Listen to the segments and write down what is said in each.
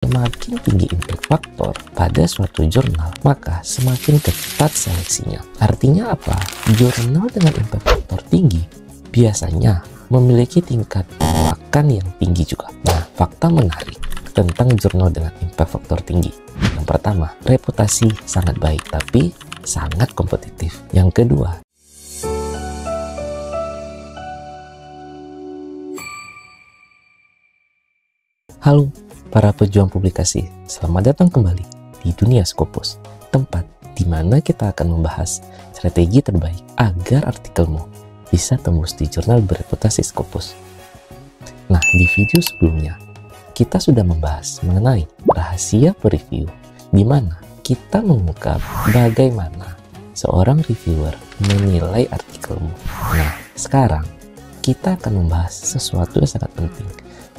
Semakin tinggi impact faktor pada suatu jurnal, maka semakin ketat seleksinya. Artinya apa? Jurnal dengan impact faktor tinggi biasanya memiliki tingkat penolakan yang tinggi juga. Nah, fakta menarik tentang jurnal dengan impact faktor tinggi. Yang pertama, reputasi sangat baik tapi sangat kompetitif. Yang kedua, halo para pejuang publikasi, selamat datang kembali di Dunia Scopus, tempat di mana kita akan membahas strategi terbaik agar artikelmu bisa tembus di jurnal bereputasi Scopus. Nah, di video sebelumnya, kita sudah membahas mengenai rahasia pereview, di mana kita mengungkap bagaimana seorang reviewer menilai artikelmu. Nah, sekarang kita akan membahas sesuatu yang sangat penting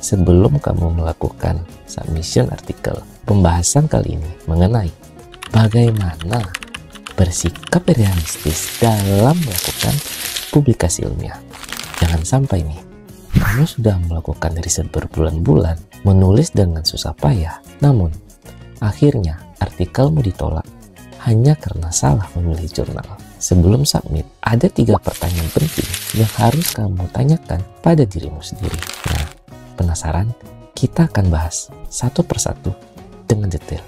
sebelum kamu melakukan submission artikel. Pembahasan kali ini mengenai bagaimana bersikap realistis dalam melakukan publikasi ilmiah. Jangan sampai nih, kamu sudah melakukan riset berbulan-bulan, menulis dengan susah payah, namun akhirnya artikelmu ditolak hanya karena salah memilih jurnal. Sebelum submit, ada 3 pertanyaan penting yang harus kamu tanyakan pada dirimu sendiri. Nah, penasaran? Kita akan bahas satu persatu dengan detail.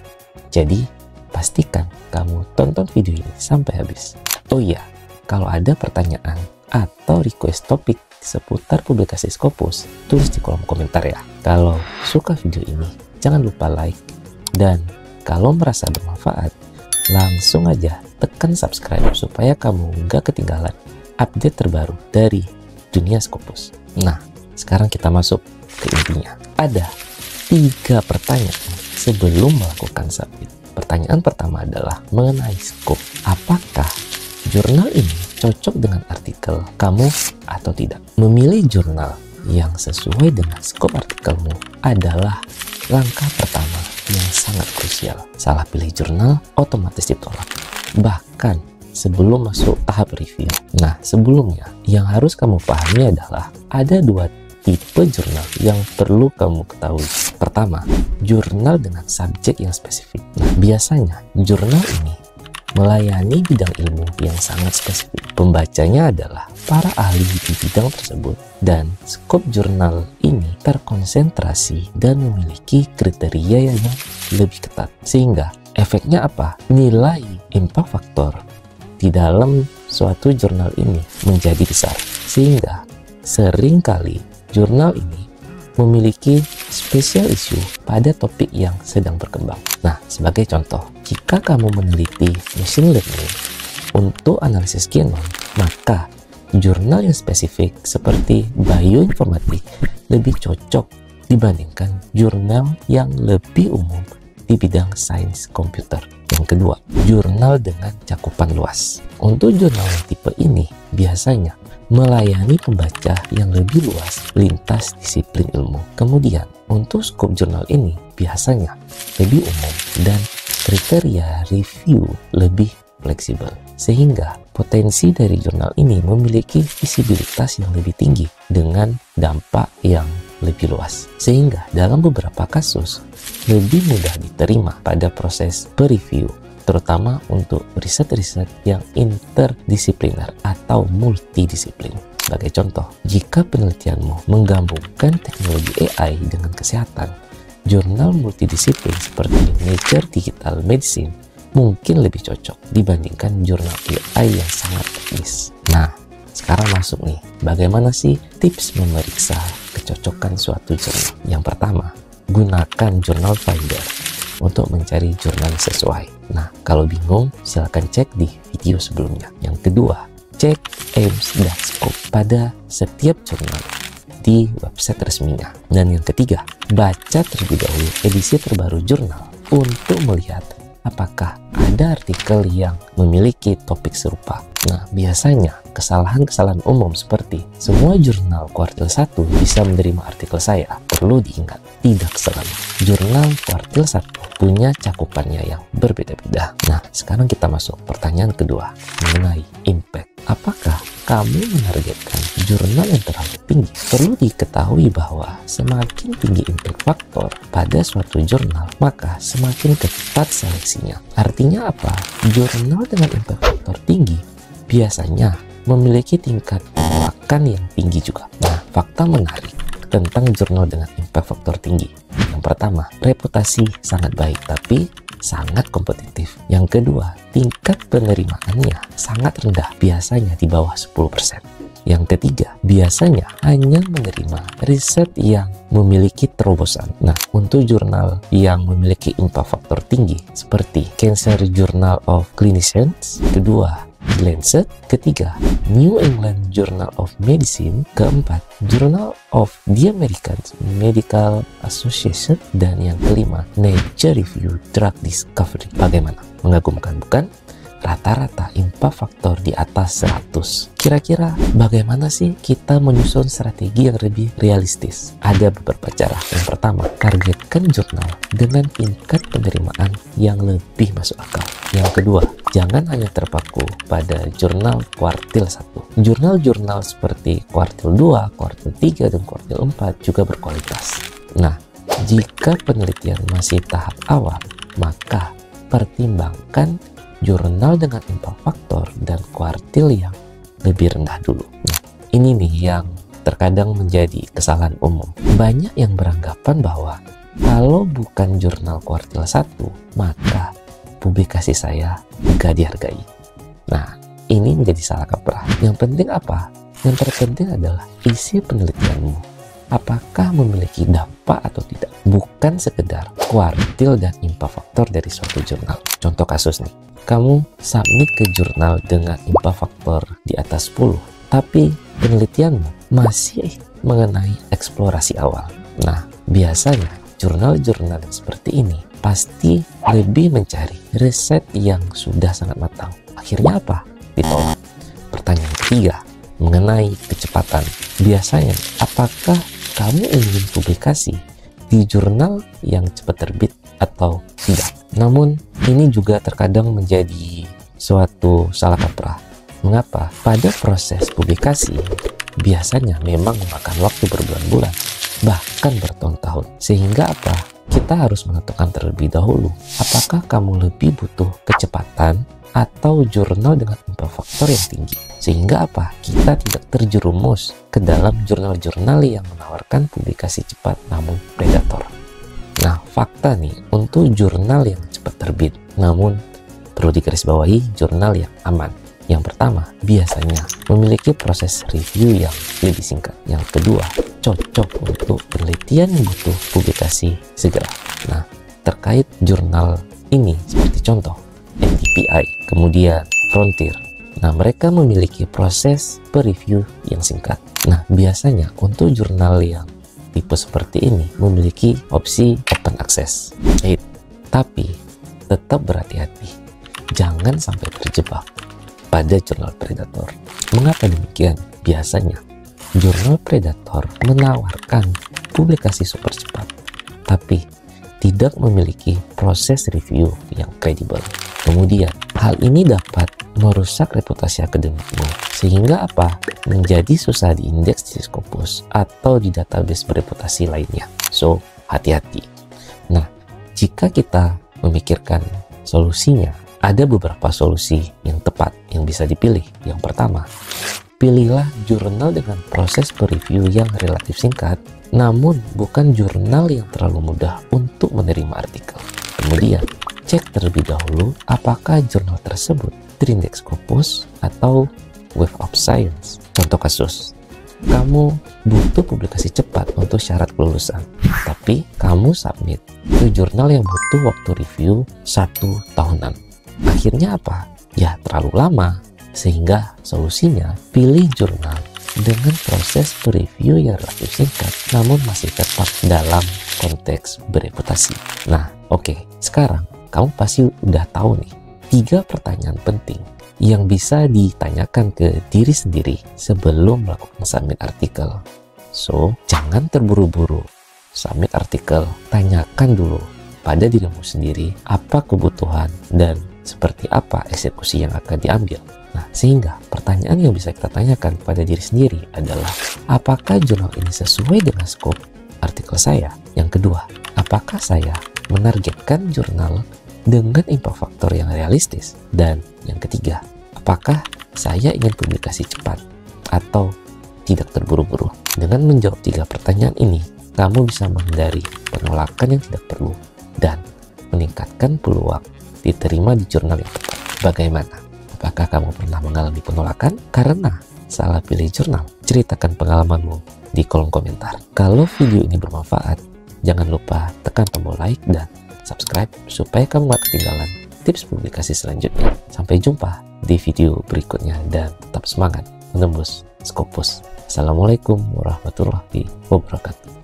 Jadi, pastikan kamu tonton video ini sampai habis. Oh iya, kalau ada pertanyaan atau request topik seputar publikasi Scopus, tulis di kolom komentar ya. Kalau suka video ini, jangan lupa like. Dan kalau merasa bermanfaat, langsung aja tekan subscribe supaya kamu nggak ketinggalan update terbaru dari Dunia Scopus. Nah, sekarang kita masuk ke intinya. Ada 3 pertanyaan sebelum melakukan submit. Pertanyaan pertama adalah mengenai scope. Apakah jurnal ini cocok dengan artikel kamu atau tidak? Memilih jurnal yang sesuai dengan scope artikelmu adalah langkah pertama yang sangat krusial. Salah pilih jurnal otomatis ditolak, bahkan sebelum masuk tahap review. Nah, sebelumnya yang harus kamu pahami adalah ada 2 tipe jurnal yang perlu kamu ketahui. Pertama, jurnal dengan subjek yang spesifik. Nah, biasanya jurnal ini melayani bidang ilmu yang sangat spesifik. Pembacanya adalah para ahli di bidang tersebut, dan skop jurnal ini terkonsentrasi dan memiliki kriteria yang lebih ketat. Sehingga efeknya apa? Nilai impact factor di dalam suatu jurnal ini menjadi besar. Sehingga seringkali jurnal ini memiliki special issue pada topik yang sedang berkembang. Nah, sebagai contoh, jika kamu meneliti machine learning untuk analisis genom, maka jurnal yang spesifik seperti bioinformatik lebih cocok dibandingkan jurnal yang lebih umum di bidang sains komputer. Yang kedua, jurnal dengan cakupan luas. Untuk jurnal yang tipe ini biasanya melayani pembaca yang lebih luas lintas disiplin ilmu. Kemudian, untuk skop jurnal ini biasanya lebih umum dan kriteria review lebih fleksibel. Sehingga potensi dari jurnal ini memiliki visibilitas yang lebih tinggi dengan dampak yang lebih luas. Sehingga dalam beberapa kasus lebih mudah diterima pada proses per-review, terutama untuk riset-riset yang interdisipliner atau multidisiplin. Sebagai contoh, jika penelitianmu menggabungkan teknologi AI dengan kesehatan, jurnal multidisiplin seperti Nature Digital Medicine mungkin lebih cocok dibandingkan jurnal AI yang sangat teknis. Nah, sekarang masuk nih, bagaimana sih tips memeriksa kecocokan suatu jurnal? Yang pertama, gunakan Journal Finder untuk mencari jurnal sesuai. Nah, kalau bingung, silahkan cek di video sebelumnya. Yang kedua, cek aims dan scope pada setiap jurnal di website resminya. Dan yang ketiga, baca terlebih dahulu edisi terbaru jurnal untuk melihat apakah ada artikel yang memiliki topik serupa. Nah, biasanya kesalahan-kesalahan umum seperti semua jurnal kuartil 1 bisa menerima artikel saya perlu diingat, tidak selalu. Jurnal kuartil 1 punya cakupannya yang berbeda-beda. Nah, sekarang kita masuk pertanyaan kedua mengenai impact. Apakah kamu menargetkan jurnal yang terlalu tinggi. Perlu diketahui bahwa semakin tinggi impact factor pada suatu jurnal, maka semakin ketat seleksinya. Artinya apa? Jurnal dengan impact factor tinggi biasanya memiliki tingkat penolakan yang tinggi juga. Nah, fakta menarik tentang jurnal dengan impact factor tinggi. Yang pertama, reputasi sangat baik tapi sangat kompetitif. Yang kedua, tingkat penerimaannya sangat rendah, biasanya di bawah 10%. Yang ketiga, biasanya hanya menerima riset yang memiliki terobosan. Nah, untuk jurnal yang memiliki impact factor tinggi seperti Cancer Journal of Clinicians, kedua Lancet, ketiga New England Journal of Medicine, keempat Journal of the American Medical Association, dan yang kelima Nature Review Drug Discovery. Bagaimana? Mengagumkan, bukan? Rata-rata impact factor di atas 100. Kira-kira bagaimana sih kita menyusun strategi yang lebih realistis? Ada beberapa cara. Yang pertama, targetkan jurnal dengan tingkat penerimaan yang lebih masuk akal. Yang kedua, jangan hanya terpaku pada jurnal kuartil 1. Jurnal-jurnal seperti kuartil 2, kuartil 3, dan kuartil 4 juga berkualitas. Nah, jika penelitian masih tahap awal, maka pertimbangkan jurnal dengan impact factor dan kuartil yang lebih rendah dulu. Nah, ini nih yang terkadang menjadi kesalahan umum. Banyak yang beranggapan bahwa kalau bukan jurnal kuartil 1, maka publikasi saya gak dihargai. Nah, ini menjadi salah kaprah. Yang penting apa? Yang terpenting adalah isi penelitianmu. Apakah memiliki dampak atau tidak? Bukan sekedar kuartil dan impact factor dari suatu jurnal. Contoh kasus nih, kamu submit ke jurnal dengan impact factor di atas 10, tapi penelitianmu masih mengenai eksplorasi awal. Nah, biasanya jurnal-jurnal yang seperti ini pasti lebih mencari riset yang sudah sangat matang. Akhirnya apa? Ditolak. Pertanyaan ketiga, mengenai kecepatan. Biasanya, apakah kamu ingin publikasi di jurnal yang cepat terbit atau tidak? Namun, ini juga terkadang menjadi suatu salah kaprah. Mengapa? Pada proses publikasi, biasanya memang memakan waktu berbulan-bulan, bahkan bertahun-tahun. Sehingga apa? Kita harus menentukan terlebih dahulu, apakah kamu lebih butuh kecepatan atau jurnal dengan impact factor yang tinggi. Sehingga apa? Kita tidak terjerumus ke dalam jurnal-jurnal yang menawarkan publikasi cepat namun predator. Nah, fakta nih, untuk jurnal yang cepat terbit, namun perlu digarisbawahi jurnal yang aman. Yang pertama, biasanya memiliki proses review yang lebih singkat. Yang kedua, cocok untuk penelitian yang butuh publikasi segera. Nah, terkait jurnal ini, seperti contoh NTPI, kemudian Frontier. Nah, mereka memiliki proses per-review yang singkat. Nah, biasanya untuk jurnal yang tipe seperti ini memiliki opsi open access. Tapi tetap berhati-hati, jangan sampai terjebak pada jurnal predator. Mengapa demikian? Biasanya jurnal predator menawarkan publikasi super cepat, tapi tidak memiliki proses review yang kredibel. Kemudian, hal ini dapat merusak reputasi akademikmu, sehingga apa? Menjadi susah diindeks di Scopus atau di database bereputasi lainnya. So, hati-hati. Nah, jika kita memikirkan solusinya, ada beberapa solusi yang tepat yang bisa dipilih. Yang pertama, pilihlah jurnal dengan proses per-review yang relatif singkat, namun bukan jurnal yang terlalu mudah untuk menerima artikel. Kemudian, cek terlebih dahulu apakah jurnal tersebut terindeks Scopus atau Web of Science. Contoh kasus, kamu butuh publikasi cepat untuk syarat kelulusan, tapi kamu submit ke jurnal yang butuh waktu review 1 tahunan. Akhirnya apa? Ya, terlalu lama. Sehingga solusinya, pilih jurnal dengan proses review yang relatif singkat, namun masih tetap dalam konteks bereputasi. Nah, oke. Sekarang, kamu pasti udah tahu nih, 3 pertanyaan penting yang bisa ditanyakan ke diri sendiri sebelum melakukan submit artikel. So, jangan terburu-buru submit artikel. Tanyakan dulu pada dirimu sendiri apa kebutuhan dan seperti apa eksekusi yang akan diambil. Nah, sehingga pertanyaan yang bisa kita tanyakan pada diri sendiri adalah, apakah jurnal ini sesuai dengan skop artikel saya? Yang kedua, apakah saya menargetkan jurnal dengan impact factor yang realistis? Dan yang ketiga, apakah saya ingin publikasi cepat atau tidak terburu-buru? Dengan menjawab 3 pertanyaan ini, kamu bisa menghindari penolakan yang tidak perlu dan meningkatkan peluang diterima di jurnal yang tepat. Bagaimana? Apakah kamu pernah mengalami penolakan karena salah pilih jurnal? Ceritakan pengalamanmu di kolom komentar. Kalau video ini bermanfaat, jangan lupa tekan tombol like dan subscribe supaya kamu gak ketinggalan tips publikasi selanjutnya. Sampai jumpa di video berikutnya dan tetap semangat menembus Scopus. Assalamualaikum warahmatullahi wabarakatuh.